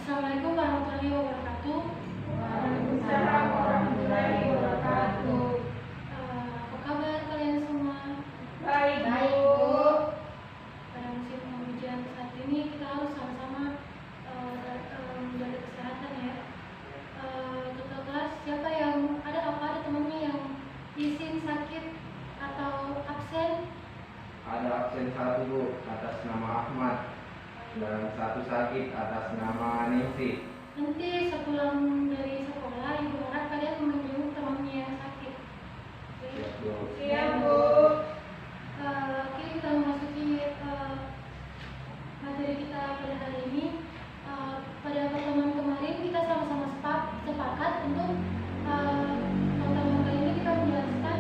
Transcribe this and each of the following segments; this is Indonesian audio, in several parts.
Assalamualaikum warahmatullahi wabarakatuh. Waalaikumsalam warahmatullahi wabarakatuh. Apa kabar kalian semua? Baik, Bu. Pada musim penghujan saat ini kita harus sama-sama menjaga kesehatan ya. Ketua kelas, siapa yang ada temannya yang izin sakit atau absen? Ada absen satu, Bu, atas nama Ahmad, dan satu sakit atas nama Ningsih. Nanti sepulang dari sekolah, Ibu harap kalian menjenguk temannya yang sakit. Oke? Siap, Bu. Siap, Bu. Oke, kita memasuki materi kita pada hari ini. Pada pertemuan kemarin kita sama-sama sepakat untuk pertemuan kali ini kita menjelaskan,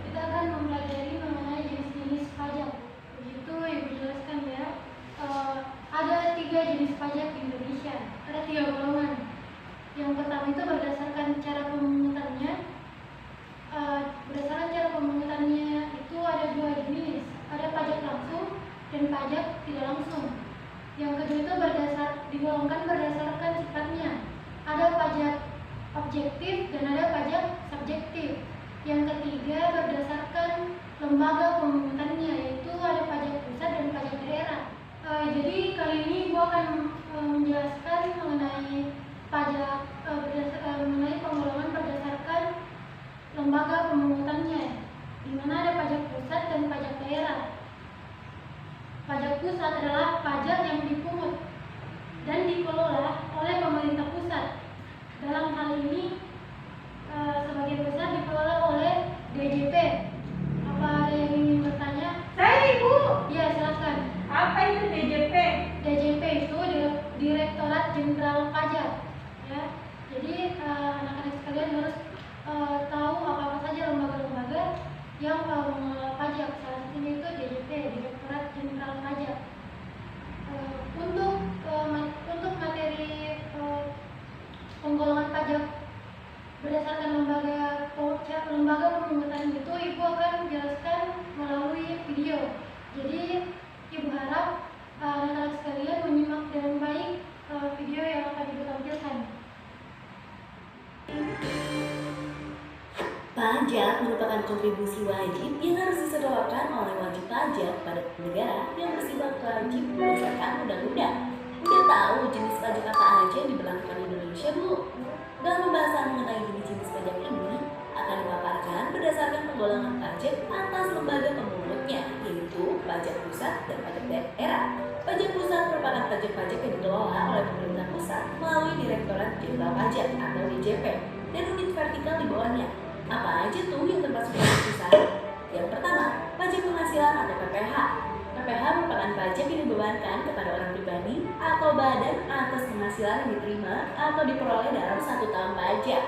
kita akan mempelajari mengenai jenis-jenis pajak. Begitu Ibu jelaskan ya. Ada 3 jenis pajak di Indonesia. Ada 3 golongan. Yang pertama itu berdasarkan cara pemungutannya. Berdasarkan cara pemungutannya itu ada 2 jenis. Ada pajak langsung dan pajak tidak langsung. Yang kedua itu digolongkan berdasarkan sifatnya. Ada pajak objektif dan ada pajak subjektif. Yang ketiga berdasarkan lembaga pemungutannya, yaitu ada pajak pusat dan pajak daerah. Jadi kali ini Ibu akan menjelaskan mengenai pajak mengenai penggolongan berdasarkan lembaga pemungutannya, di mana ada pajak pusat dan pajak daerah. Pajak pusat adalah pajak yang dipungut dan dikelola oleh pemerintah pusat. Dalam hal ini sebagian besar dikelola oleh DJP. Apa ada yang ingin bertanya? Saya, Ibu. Ya, silakan. Apa itu DJP? DJP itu Direktorat Jenderal Pajak, ya. Jadi anak-anak sekalian harus tahu apa saja lembaga-lembaga yang mengelola pajak. Salah satunya itu DJP, Direktorat Jenderal Pajak. Untuk materi penggolongan pajak berdasarkan lembaga pemungutan itu Ibu akan jelaskan melalui video. Jadi Ibu harap anak-anak sekalian menyimak dengan baik video yang akan Ibu tampilkan. Pajak merupakan kontribusi wajib yang harus disetorkan oleh wajib pajak pada negara yang bersifat wajib berdasarkan undang-undang. Udah tahu jenis pajak apa aja yang diberlakukan di Indonesia, Bu? Dalam pembahasan mengenai jenis-jenis pajak ini akan dipaparkan berdasarkan penggolongan pajak atas lembaga pemungutnya, yaitu pajak pusat dan pajak daerah. Pajak pusat merupakan pajak-pajak yang dikelola oleh pemerintah pusat melalui Direktorat Jenderal Pajak atau DJP dan unit vertikal di bawahnya. Apa aja tuh yang termasuk pajak pusat? Yang pertama, pajak penghasilan atau PPH. PPH merupakan pajak yang dibebankan kepada orang pribadi atau badan atas penghasilan yang diterima atau diperoleh dalam 1 tahun pajak.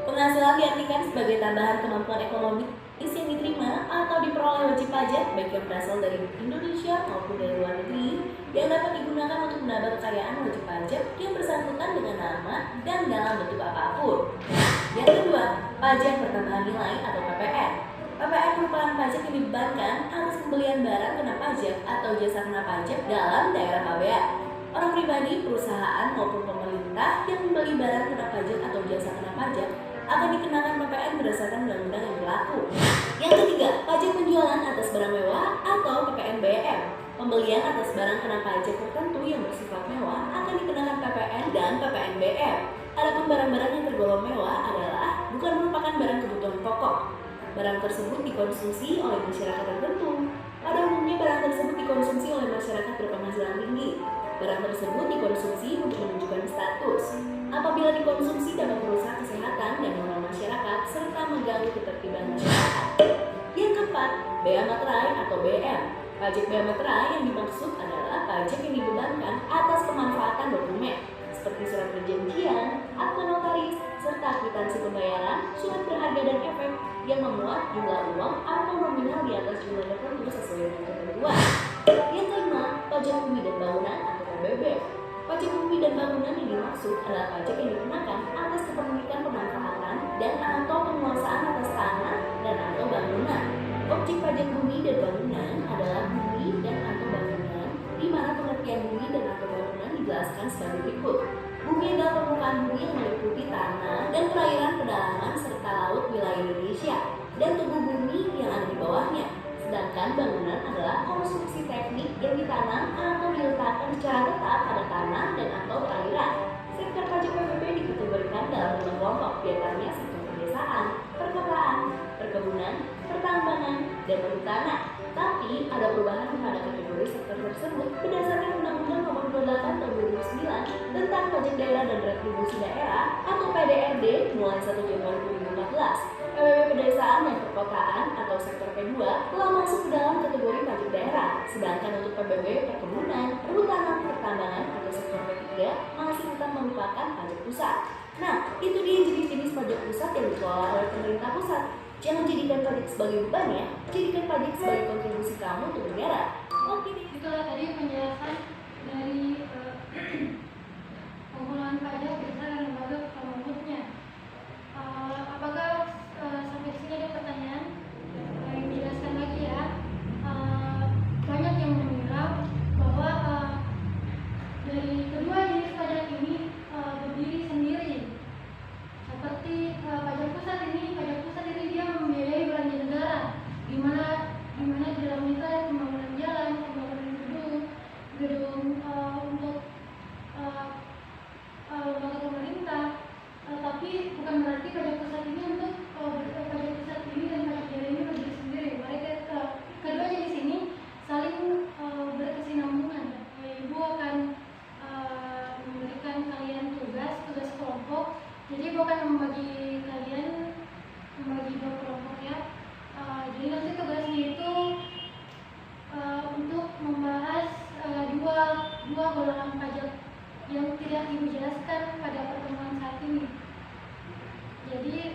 Penghasilan diartikan sebagai tambahan kemampuan ekonomi yang diterima atau diperoleh wajib pajak baik yang berasal dari Indonesia maupun dari luar negeri yang dapat digunakan untuk menambah kekayaan wajib pajak yang bersangkutan dengan nama dan dalam bentuk apapun. Yang kedua, pajak pertambahan nilai atau PPN. PPN merupakan pajak yang dibebankan atas pembelian barang kena pajak atau jasa kena pajak dalam daerah KBA. Orang pribadi, perusahaan maupun pemerintah yang membeli barang kena pajak atau jasa kena pajak akan dikenakan PPN berdasarkan undang-undang yang berlaku. Yang ketiga, pajak penjualan atas barang mewah atau PPNBM. Pembelian atas barang kena pajak tertentu yang bersifat mewah akan dikenakan PPN dan PPNBM. Adapun barang-barang yang tergolong mewah adalah bukan merupakan barang kebutuhan pokok. Barang tersebut dikonsumsi oleh masyarakat tertentu. Pada umumnya barang tersebut dikonsumsi oleh masyarakat berpenghasilan tinggi. Barang tersebut dikonsumsi untuk menunjukkan status. Apabila dikonsumsi dapat merusak kesehatan dan moral masyarakat serta mengganggu ketertiban masyarakat. Yang keempat, bea materai atau BM. Pajak bea materai yang dimaksud adalah pajak yang dibebankan atas pemanfaatan dokumen seperti surat perjanjian, akta notaris, serta kwitansi pembayaran, surat berharga dan efek yang memuat jumlah uang atau nominal di atas jumlah tertentu sesuai dengan ketentuan. Yang kelima, pajak bumi dan bangunan atau PBB. Pajak bumi dan bangunan yang dimaksud adalah pajak yang dikenakan atas kepemilikan pemanfaatan dan atau penguasaan atas tanah dan atau bangunan. Objek pajak bumi dan bangunan adalah bumi dan atau bangunan, di mana pengertian bumi dan atau bangunan dijelaskan sebagai berikut. Bumi adalah permukaan bumi yang meliputi tanah dan perairan pedalaman serta laut wilayah Indonesia dan tubuh bumi yang ada di bawahnya. Sedangkan bangunan adalah konstruksi teknik yang ditanam atau diletakkan secara tetap pada tanah dan atau perairan. Sektor pajak PBB dikategorikan dalam 5 kelompok, diantaranya sektor pedesaan, perkotaan, perkebunan, pertambangan, dan perhutanan. Tapi ada perubahan pada kategori sektor tersebut berdasarkan Undang-Undang Nomor 28 Tahun 2009 tentang Pajak Daerah dan Retribusi Daerah atau PDRD mulai 1 Januari 2014. PBB pedesaan dan perkotaan atau sektor P2 telah masuk ke dalam kategori pajak daerah, sedangkan untuk PBB perkebunan, perhutanan, pertambangan atau sektor P3 masih tetap merupakan pajak pusat. Nah, itu dia jenis-jenis pajak pusat yang dikelola oleh pemerintah pusat. Jangan jadikan pajak sebagai beban ya, jadikan pajak sebagai kontribusi kamu untuk negara. Oke deh. Itulah tadi penjelasan dari pengelolaan pajak berdasarkan lembaga pemungut. Apakah sampai sini ada pertanyaan? Yang dijelaskan lagi ya. Banyak yang mengira bahwa dari kedua jenis pajak ini berdiri sendiri. Seperti pajak pusat ini dia membiayai belanja negara, di mana di dalam itu ada pembangunan jalan, pembangunan gedung untuk lembaga pemerintah. Tapi bukan berarti pajak pusat ini untuk pajak pusat ini dan pajak daerah ini berdiri sendiri. Mereka kedua jenis ini saling berkesinambungan. Ibu akan memberikan kalian tugas kelompok. Jadi ibu akan membagi dua kelompok ya. Jadi nanti tugasnya itu untuk membahas dua golongan pajak yang tidak ibu jelaskan pada pertemuan saat ini. Jadi